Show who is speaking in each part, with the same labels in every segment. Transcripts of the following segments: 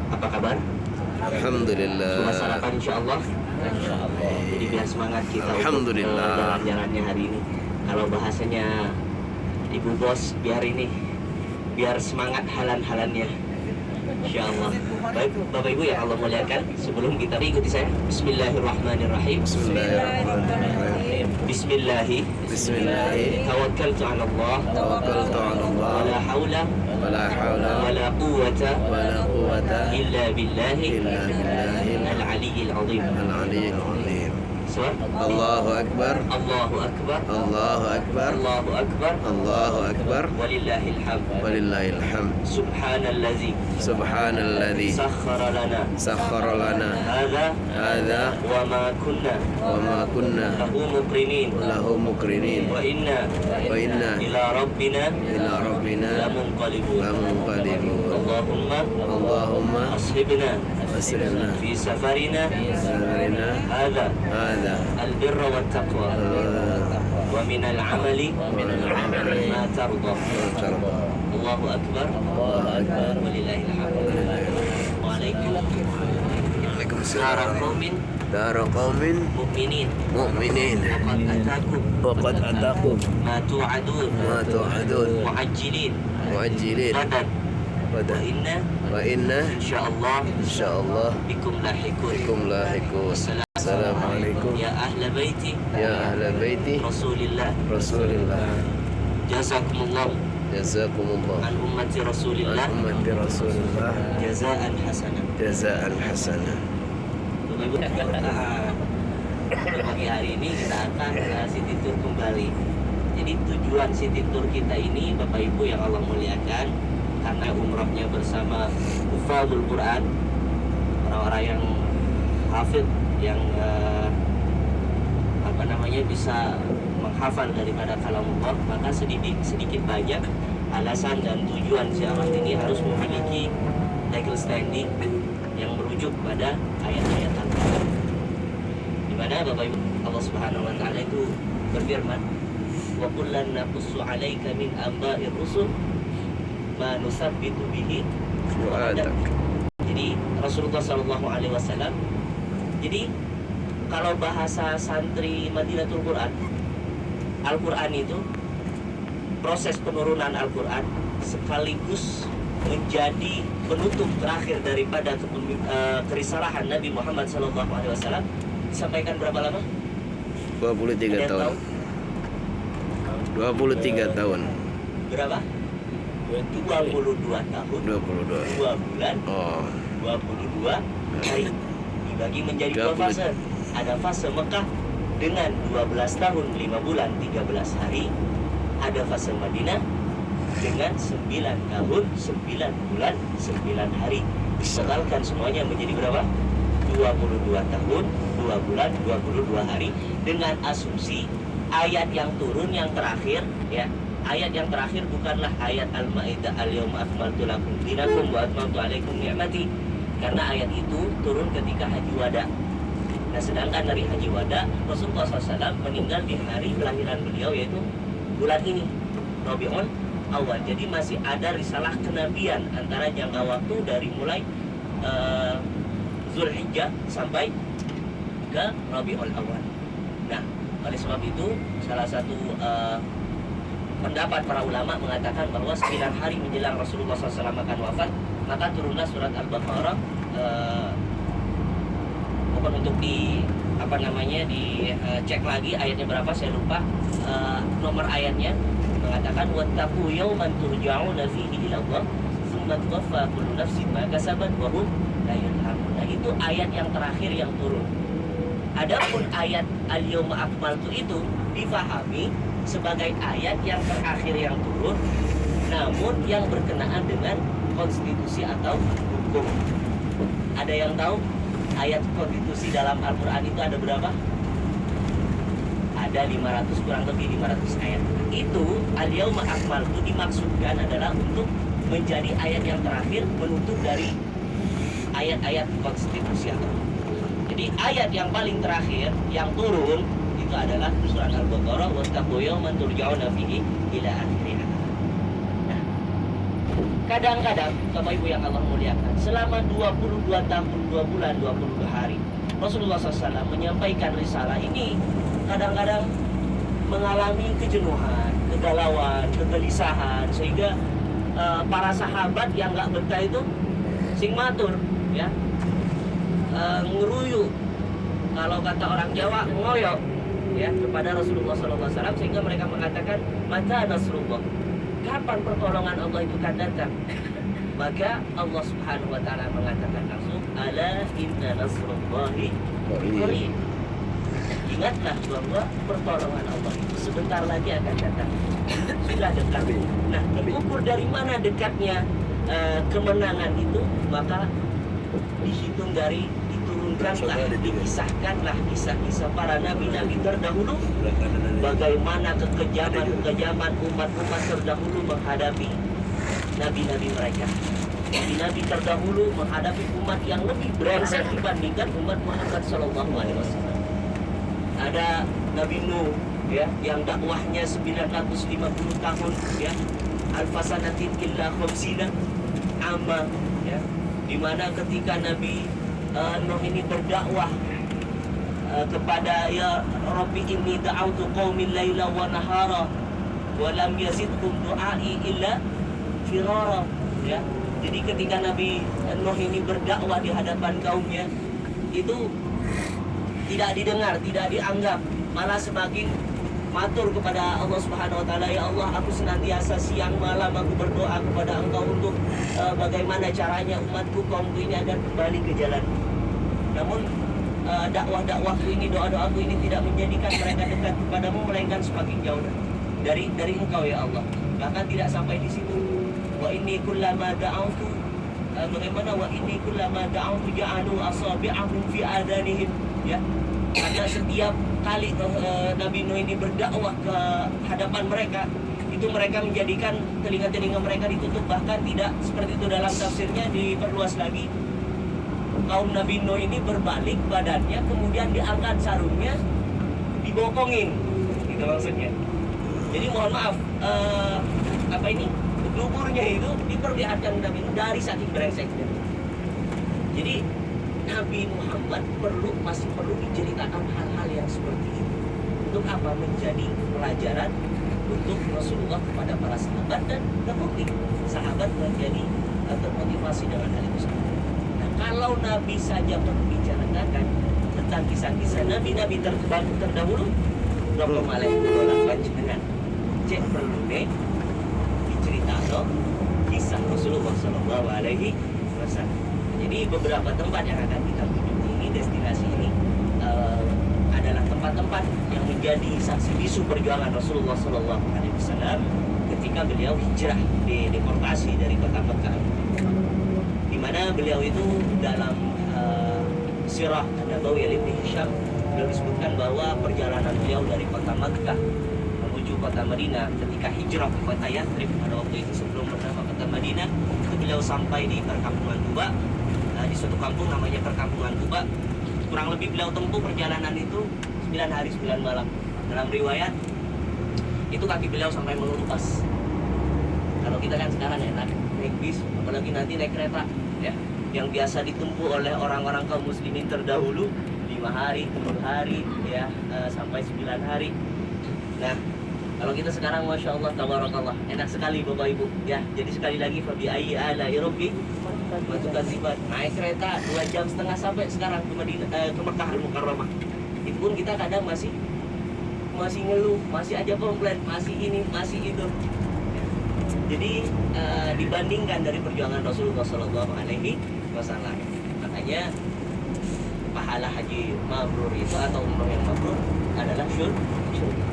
Speaker 1: Apa kabar?
Speaker 2: Alhamdulillah.
Speaker 1: Sudah sarapan insyaallah. Jadi biar semangat kita
Speaker 2: Alhamdulillah.
Speaker 1: untuk jalan-jalannya hari ini. Kalau bahasanya Ibu Bos, biar semangat halan-halannya. Insyaallah. Baik Bapak Ibu yang Allah muliakan, sebelum kita ikuti saya. Bismillahirrahmanirrahim.
Speaker 2: Bismillahirrahmanirrahim.
Speaker 1: Bismillahi. Tawakkaltu 'ala Allah.
Speaker 2: Tawakkaltu 'ala Allah.
Speaker 1: Wala haula
Speaker 2: Wala haula
Speaker 1: wala quwwata
Speaker 2: wala quwwata
Speaker 1: illa billahi
Speaker 2: illa billahil
Speaker 1: al-'aliyyil 'azim.
Speaker 2: aliyyil azim.
Speaker 1: Suara.
Speaker 2: Allahu akbar.
Speaker 1: Allahu akbar.
Speaker 2: Allahu akbar.
Speaker 1: Allahu akbar.
Speaker 2: Allahu akbar.
Speaker 1: Walillahil hamd.
Speaker 2: Walillahil hamd.
Speaker 1: Subhanallazi
Speaker 2: Subhanalladzi
Speaker 1: sakhkhara lana hadza
Speaker 2: hadza
Speaker 1: wa ma kunna
Speaker 2: lahu muqrinin
Speaker 1: wa inna
Speaker 2: wa inna
Speaker 1: ila rabbina
Speaker 2: ila rabbina
Speaker 1: lamunqalibun.
Speaker 2: lamunqalibun. Allahumma
Speaker 1: ashibna
Speaker 2: asrifna
Speaker 1: fi safarina
Speaker 2: safarina
Speaker 1: hadza
Speaker 2: hadza
Speaker 1: albirra wat taqwa wa min al-amali ma tarda. Allahu akbar. Walillahil hamd.
Speaker 2: Waalaikumsalam.
Speaker 1: qaumin
Speaker 2: Dara qaumin
Speaker 1: mu'minin
Speaker 2: mu'minin
Speaker 1: wa qad atakum
Speaker 2: wa qad atakum
Speaker 1: ma tu'adun
Speaker 2: ma tu'adun
Speaker 1: mu'ajjilin
Speaker 2: mu'ajjilin
Speaker 1: gadan wa
Speaker 2: wa
Speaker 1: inna
Speaker 2: inna
Speaker 1: insyaallah
Speaker 2: insyaallah
Speaker 1: bikum lahiqun.
Speaker 2: bikum lahiqun. Assalamualaikum
Speaker 1: Ya ahla baiti
Speaker 2: ya ahla baiti
Speaker 1: Rasulillah,
Speaker 2: Rasulillah.
Speaker 1: jazakumullah
Speaker 2: Jazakumullah
Speaker 1: an ummati Rasulillah
Speaker 2: an ummati Rasulillah
Speaker 1: jazaan hasanah.
Speaker 2: jazaan hasanah.
Speaker 1: Bapak Ibu, pagi hari ini kita akan city tour kembali. Jadi tujuan city tour kita ini Bapak Ibu yang Allah muliakan, karena umrohnya bersama hufadzul Quran, orang-orang yang hafid, yang bisa menghafal daripada kalamullah, maka sedikit banyak alasan dan tujuan ziarah ini harus memiliki legal standing yang merujuk pada ayat-ayat Al-Quran, di mana Bapak Ibu Allah Subhanahu wa taala itu berfirman, wa kullan naqussu 'alaika min amba'ir rusul ma nusabbitu bihi fu'adak. Jadi Rasulullah sallallahu alaihi wasallam, jadi kalau bahasa santri Madinatul Quran, Al-Quran itu proses penurunan Al-Quran sekaligus menjadi penutup terakhir daripada kerisalahan Nabi Muhammad SAW disampaikan berapa lama?
Speaker 2: 23 tahun. 23 tahun.
Speaker 1: Berapa? 22 tahun.
Speaker 2: 22.
Speaker 1: 2 bulan.
Speaker 2: Oh.
Speaker 1: 22 hari. Dibagi menjadi 2 fase. Ada fase Mekah dengan 12 tahun 5 bulan 13 hari. Ada fase Madinah dengan 9 tahun 9 bulan 9 hari. Ditotalkan semuanya menjadi berapa? 22 tahun 2 bulan 22 hari, dengan asumsi ayat yang turun yang terakhir, ya, ayat yang terakhir bukanlah ayat Al-Maidah al-yawma akmaltu lakum dinakum wa atmamtu alaikum ni'mati, karena ayat itu turun ketika Haji Wada. Nah, sedangkan dari Haji Wada Rasulullah SAW meninggal di hari kelahiran beliau, yaitu bulan ini Rabiul Awal. Jadi masih ada risalah kenabian antara jangka waktu dari mulai Zulhijjah sampai ke Rabiul Awal. Nah, oleh sebab itu salah satu pendapat para ulama mengatakan bahwa 9 hari menjelang Rasulullah SAW akan wafat, maka turunlah surat Al-Baqarah. Bukan untuk dicek lagi ayatnya berapa, saya lupa nomor ayatnya, mengatakan wattaqu yawman turja'una fihi ila Allah tsumma tuwaffa kullu nafsin ma kasabat wa hum la yuzlamun. Nah, itu ayat yang terakhir yang turun. Adapun ayat al-yawma akmaltu itu difahami sebagai ayat yang terakhir yang turun, namun yang berkenaan dengan konstitusi atau hukum. Ada yang tahu ayat konstitusi dalam Al-Quran itu ada berapa? Ada 500, kurang lebih 500 ayat. Itu al-yawma akmaltu dimaksudkan adalah untuk menjadi ayat yang terakhir menutup dari ayat-ayat konstitusi atau hukum. Jadi ayat yang paling terakhir yang turun itu adalah surat Al-Baqarah, wattaqu yawman turja'una fihi ila akhirih. Nah, kadang-kadang Bapak Ibu yang Allah muliakan, selama 22 tahun, 2 bulan, 22 hari Rasulullah SAW menyampaikan risalah ini, kadang-kadang mengalami kejenuhan, kegalauan, kegelisahan, sehingga para sahabat yang nggak betah itu sing matur, ya, ngeruyu, kalau kata orang Jawa ngoyo, ya, kepada Rasulullah SAW, sehingga mereka mengatakan, mata Nasrullah, kapan pertolongan Allah itu akan datang? Maka Allah Subhanahu wa taala mengatakan langsung, ala inna nasrullahi qarib. Ingatlah bahwa pertolongan Allah itu sebentar lagi akan datang. Sudah dekat. Nah, diukur dari mana dekatnya kemenangan itu, maka dihitung dari diturunkanlah, dikisahkanlah kisah-kisah para nabi-nabi terdahulu, bagaimana kekejaman umat-umat terdahulu menghadapi nabi-nabi mereka. Nabi-nabi terdahulu menghadapi umat yang lebih brengsek dibandingkan umat Muhammad Sallallahu Alaihi Wasallam. Ada Nabi Nuh, ya, yang dakwahnya 950 tahun, ya, alfasanatin illa khamsina amma, ya, dimana ketika Nabi Nuh ini berdakwah kepada, ya Rabbi inni da'autu qaumi laila wa nahara wa lam yazidhum du'ai illa firara, ya. Jadi ketika Nabi Nuh ini berdakwah di hadapan kaumnya, itu tidak didengar, tidak dianggap, malah semakin matur kepada Allah Subhanahu wa taala, ya Allah, aku senantiasa siang malam aku berdoa kepada Engkau untuk bagaimana caranya umatku, kaumku ini agar kembali ke jalan. Namun dakwah-dakwahku ini, doa-doaku ini tidak menjadikan mereka dekat kepadamu, melainkan semakin jauh dari Engkau, ya Allah. Bahkan tidak sampai di situ. Wa inni kullama da'autu, bagaimana wa inni kullama da'autu ja'alu asabi'ahum fi adanihim, ya. Karena setiap kali Nabi Nuh ini berdakwah ke hadapan mereka, itu mereka menjadikan telinga-telinga mereka ditutup. Bahkan tidak seperti itu, dalam tafsirnya diperluas lagi, kaum Nabi Nuh ini berbalik badannya, kemudian diangkat sarungnya, dibokongin, gitu maksudnya. Jadi mohon maaf, luburnya itu diperlihatkan Nabi Nuh dari saking brengseknya. Jadi Nabi Muhammad masih perlu diceritakan hal-hal yang seperti itu. Untuk apa? Menjadi pelajaran untuk Rasulullah kepada para sahabat, dan terbukti sahabat menjadi termotivasi dengan hal itu. Nah, kalau Nabi saja perlu diceritakan tentang kisah-kisah Nabi-Nabi terdahulu, berapa malah dolak panjenengan cek perlu diceritakan kisah Rasulullah Sallallahu Alaihi Wasallam. Jadi beberapa tempat yang akan kita kunjungi ini, destinasi ini adalah tempat-tempat yang menjadi saksi bisu perjuangan Rasulullah Sallallahu Alaihi Wasallam ketika beliau hijrah, deportasi dari kota Mekah, di mana beliau itu dalam sirah Nabawi Ibn Hisham beliau disebutkan bahwa perjalanan beliau dari kota Mekah menuju kota Madinah ketika hijrah ke kota Yathrib pada waktu itu sebelum bernama kota Madinah, itu beliau sampai di perkampungan Quba, di suatu kampung namanya perkampungan Quba. Kurang lebih beliau tempuh perjalanan itu 9 hari 9 malam. Dalam riwayat itu kaki beliau sampai mengelupas. Kalau kita kan sekarang enak naik bis, apalagi nanti naik kereta, ya, yang biasa ditempuh oleh orang-orang kaum muslimin terdahulu 5 hari, 10 hari, ya, sampai 9 hari. Nah, kalau kita sekarang Masya Allah, tabarakallah, enak sekali Bapak Ibu, ya. Jadi sekali lagi, fabi ayyi ala'i rabbi tukadziban, naik kereta 2,5 jam sampai sekarang ke Mekah Al-Mukarramah. Itu pun kita kadang masih ngeluh, masih aja komplain, masih ini, masih itu. Jadi dibandingkan dari perjuangan Rasulullah Sallallahu Alaihi Wasallam, makanya pahala haji mabrur itu atau umroh yang mabrur adalah syurga.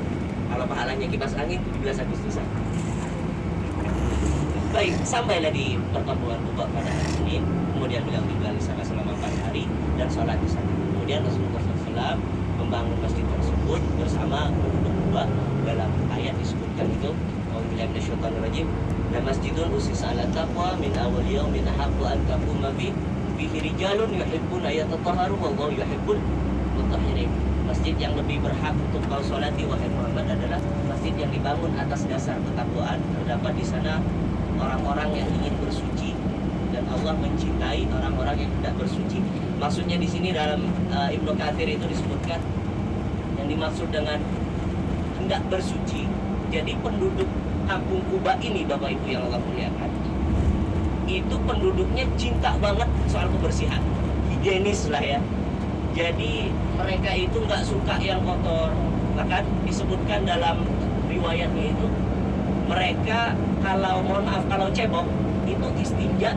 Speaker 1: Kalau pahalanya kipas angin 17 Agustusan. Baik, sampailah di perkampungan Quba pada hari Senin. Kemudian beliau tinggal di sana selama 4 hari dan sholat di sana. Kemudian Rasulullah SAW membangun masjid tersebut bersama penduduk Quba. Dalam ayat disebutkan itu, A'udzubillahi minasyaitonir rajim, "La masjidun usisa 'ala taqwa min awwal yawmin ahaqqu an taquma fihi rijalun yuhibbuna yatatahharu wallahu yuhibbul mutahhirin." Masjid yang lebih berhak untuk kau sholati wahai Muhammad adalah masjid yang dibangun atas dasar ketakwaan. Terdapat di sana orang-orang yang ingin bersuci, dan Allah mencintai orang-orang yang tidak bersuci. Maksudnya di sini dalam Ibnu Katsir itu disebutkan yang dimaksud dengan hendak bersuci. Jadi penduduk kampung Kuba ini, Bapak Ibu yang Allah muliakan, itu penduduknya cinta banget soal kebersihan, higienis lah ya. Jadi mereka itu nggak suka yang kotor. Bahkan disebutkan dalam riwayatnya itu, mereka kalau mohon maaf kalau cebok itu istinja